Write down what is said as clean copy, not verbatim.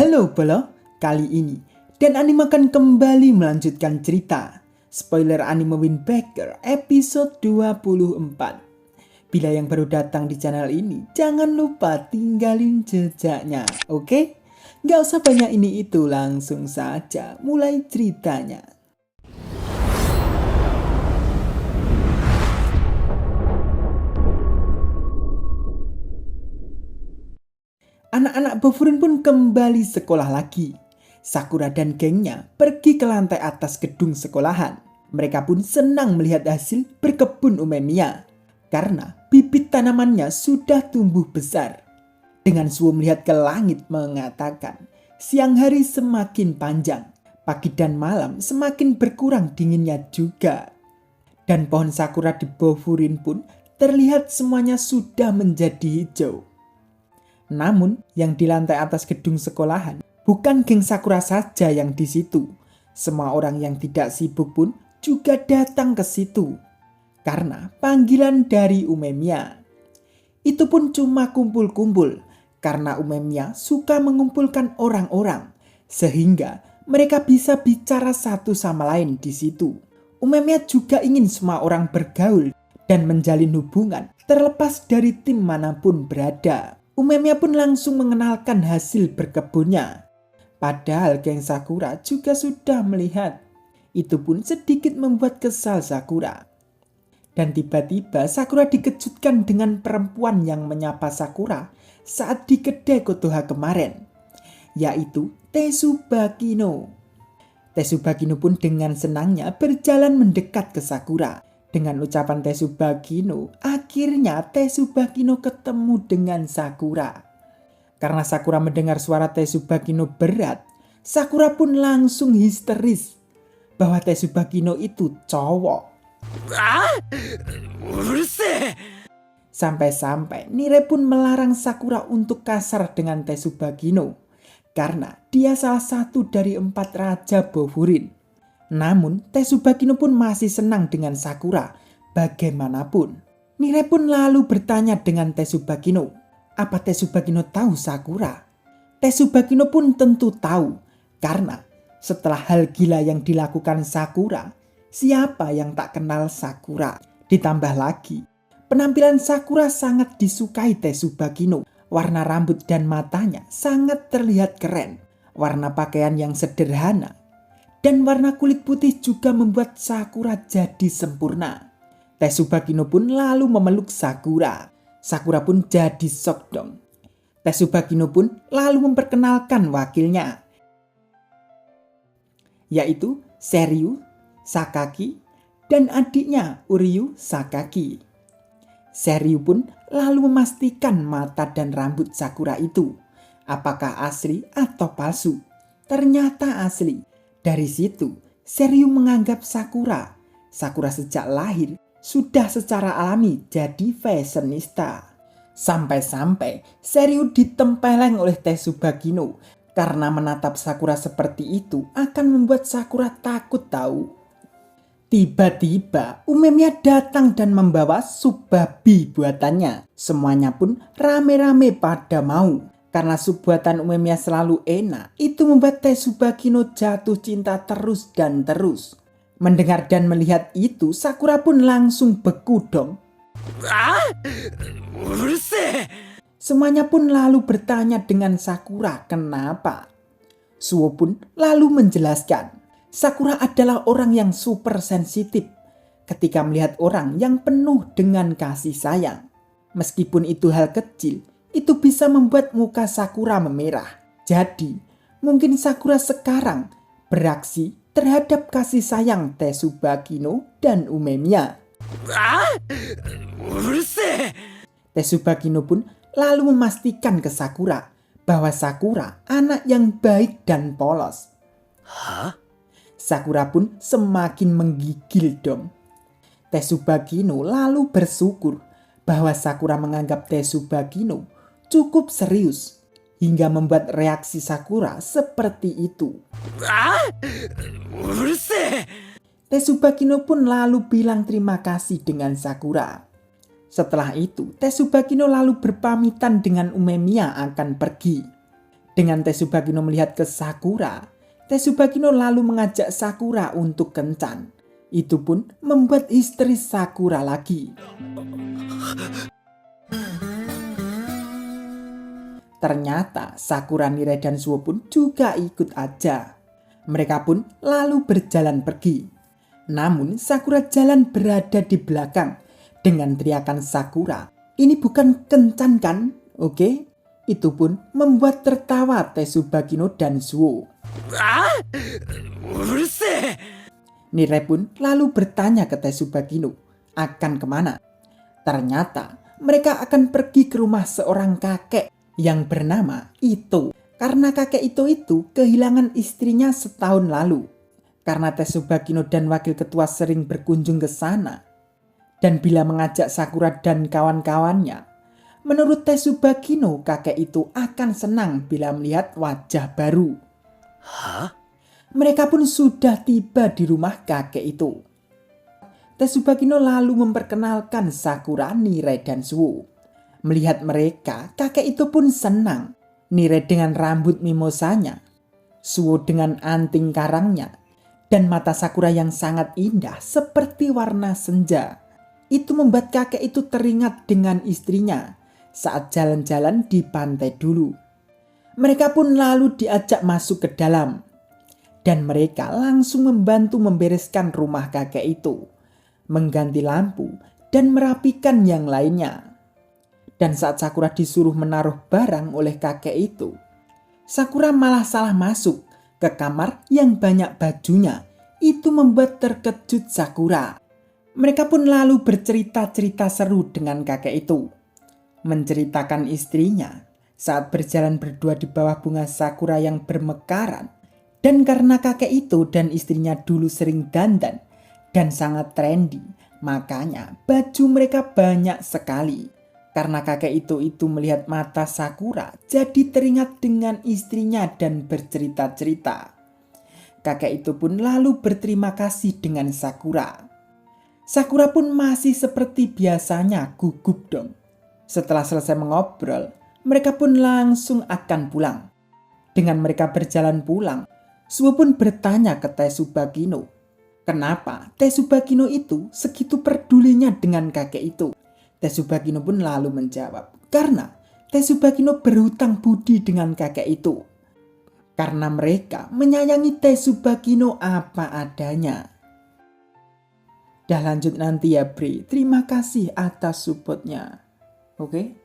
Halo Bolo, kali ini Dan Anime akan kembali melanjutkan cerita Spoiler Anime Windbreaker episode 24. Bila yang baru datang di channel ini, jangan lupa tinggalin jejaknya, oke? Gak usah banyak ini itu, langsung saja mulai ceritanya. Anak-anak Bofurun pun kembali sekolah lagi. Sakura dan gengnya pergi ke lantai atas gedung sekolahan. Mereka pun senang melihat hasil berkebun Umemiya. Karena bibit tanamannya sudah tumbuh besar. Dengan Suo melihat ke langit mengatakan, siang hari semakin panjang. Pagi dan malam semakin berkurang dinginnya juga. Dan pohon sakura di Bofurun pun terlihat semuanya sudah menjadi hijau. Namun, yang di lantai atas gedung sekolahan bukan geng Sakura saja yang di situ. Semua orang yang tidak sibuk pun juga datang ke situ. Karena panggilan dari Umemiya. Itu pun cuma kumpul-kumpul. Karena Umemiya suka mengumpulkan orang-orang. Sehingga mereka bisa bicara satu sama lain di situ. Umemiya juga ingin semua orang bergaul dan menjalin hubungan terlepas dari tim manapun berada. Umemiya pun langsung mengenalkan hasil berkebunnya. Padahal geng Sakura juga sudah melihat. Itu pun sedikit membuat kesal Sakura. Dan tiba-tiba Sakura dikejutkan dengan perempuan yang menyapa Sakura saat di kedai Kotoha kemarin. Yaitu Tetsubakino. Tetsubakino pun dengan senangnya berjalan mendekat ke Sakura. Dengan ucapan Tetsubakino, akhirnya Tetsubakino ketemu dengan Sakura. Karena Sakura mendengar suara Tetsubakino berat, Sakura pun langsung histeris bahwa Tetsubakino itu cowok. Sampai-sampai Nire pun melarang Sakura untuk kasar dengan Tetsubakino karena dia salah satu dari 4 raja Bofurun. Namun, Tetsubakino pun masih senang dengan Sakura. Bagaimanapun, Nire pun lalu bertanya dengan Tetsubakino, apa Tetsubakino tahu Sakura? Tetsubakino pun tentu tahu, karena setelah hal gila yang dilakukan Sakura, siapa yang tak kenal Sakura? Ditambah lagi, penampilan Sakura sangat disukai Tetsubakino. Warna rambut dan matanya sangat terlihat keren. Warna pakaian yang sederhana. Dan warna kulit putih juga membuat Sakura jadi sempurna. Tetsubakino pun lalu memeluk Sakura. Sakura pun jadi shock dong. Tetsubakino pun lalu memperkenalkan wakilnya. Yaitu Seryu Sakaki dan adiknya Uryu Sakaki. Seryu pun lalu memastikan mata dan rambut Sakura itu. Apakah asli atau palsu? Ternyata asli. Dari situ, Seryu menganggap Sakura sejak lahir sudah secara alami jadi fashionista. Sampai-sampai Seryu ditempeleng oleh Tetsubakino karena menatap Sakura seperti itu akan membuat Sakura takut tahu. Tiba-tiba Umemiya datang dan membawa sup babi buatannya. Semuanya pun rame-rame pada mau. Karena sup buatan Umemiya selalu enak, itu membuat Tetsubakino jatuh cinta terus dan terus. Mendengar dan melihat itu, Sakura pun langsung beku dong. Semuanya pun lalu bertanya dengan Sakura kenapa. Suo pun lalu menjelaskan, Sakura adalah orang yang super sensitif ketika melihat orang yang penuh dengan kasih sayang. Meskipun itu hal kecil, itu bisa membuat muka Sakura memerah. Jadi, mungkin Sakura sekarang beraksi terhadap kasih sayang Tetsubakino dan Umemiya. Tetsubakino pun lalu memastikan ke Sakura bahwa Sakura anak yang baik dan polos. Sakura pun semakin menggigil dong. Tetsubakino lalu bersyukur bahwa Sakura menganggap Tetsubakino cukup serius hingga membuat reaksi Sakura seperti itu. Tetsubakino pun lalu bilang terima kasih dengan Sakura. Setelah itu, Tetsubakino lalu berpamitan dengan Umemiya akan pergi. Dengan Tetsubakino melihat ke Sakura, Tetsubakino lalu mengajak Sakura untuk kencan. Itu pun membuat histeris Sakura lagi. Ternyata Sakura, Nire, dan Suo pun juga ikut aja. Mereka pun lalu berjalan pergi. Namun Sakura jalan berada di belakang dengan teriakan Sakura, "Ini bukan kencan kan? Oke?" Itu pun membuat tertawa Tetsubakino dan Suo. Nire pun lalu bertanya ke Tetsubakino akan kemana. Ternyata mereka akan pergi ke rumah seorang kakek yang bernama Ito. Karena kakek Ito itu kehilangan istrinya setahun lalu. Karena Tetsubakino dan wakil ketua sering berkunjung ke sana. Dan bila mengajak Sakura dan kawan-kawannya, menurut Tetsubakino kakek itu akan senang bila melihat wajah baru. Mereka pun sudah tiba di rumah kakek itu. Tetsubakino lalu memperkenalkan Sakura, Nire, dan Suo. Melihat mereka, kakek itu pun senang. Nire dengan rambut mimosanya, Suo dengan anting karangnya, dan mata Sakura yang sangat indah seperti warna senja. Itu membuat kakek itu teringat dengan istrinya saat jalan-jalan di pantai dulu. Mereka pun lalu diajak masuk ke dalam. Dan mereka langsung membantu membereskan rumah kakek itu, mengganti lampu, dan merapikan yang lainnya. Dan saat Sakura disuruh menaruh barang oleh kakek itu, Sakura malah salah masuk ke kamar yang banyak bajunya. Itu membuat terkejut Sakura. Mereka pun lalu bercerita-cerita seru dengan kakek itu, menceritakan istrinya saat berjalan berdua di bawah bunga sakura yang bermekaran. Dan karena kakek itu dan istrinya dulu sering dandan dan sangat trendy, makanya baju mereka banyak sekali. Karena kakek itu melihat mata Sakura, jadi teringat dengan istrinya dan bercerita-cerita. Kakek itu pun lalu berterima kasih dengan Sakura. Sakura pun masih seperti biasanya gugup dong. Setelah selesai mengobrol, mereka pun langsung akan pulang. Dengan mereka berjalan pulang, Suo pun bertanya ke Tetsubakino, kenapa Tetsubakino itu segitu pedulinya dengan kakek itu? Tetsubakino pun lalu menjawab, karena Tetsubakino berhutang budi dengan kakek itu. Karena mereka menyayangi Tetsubakino apa adanya. Dah lanjut nanti ya Bre, terima kasih atas supportnya. Oke?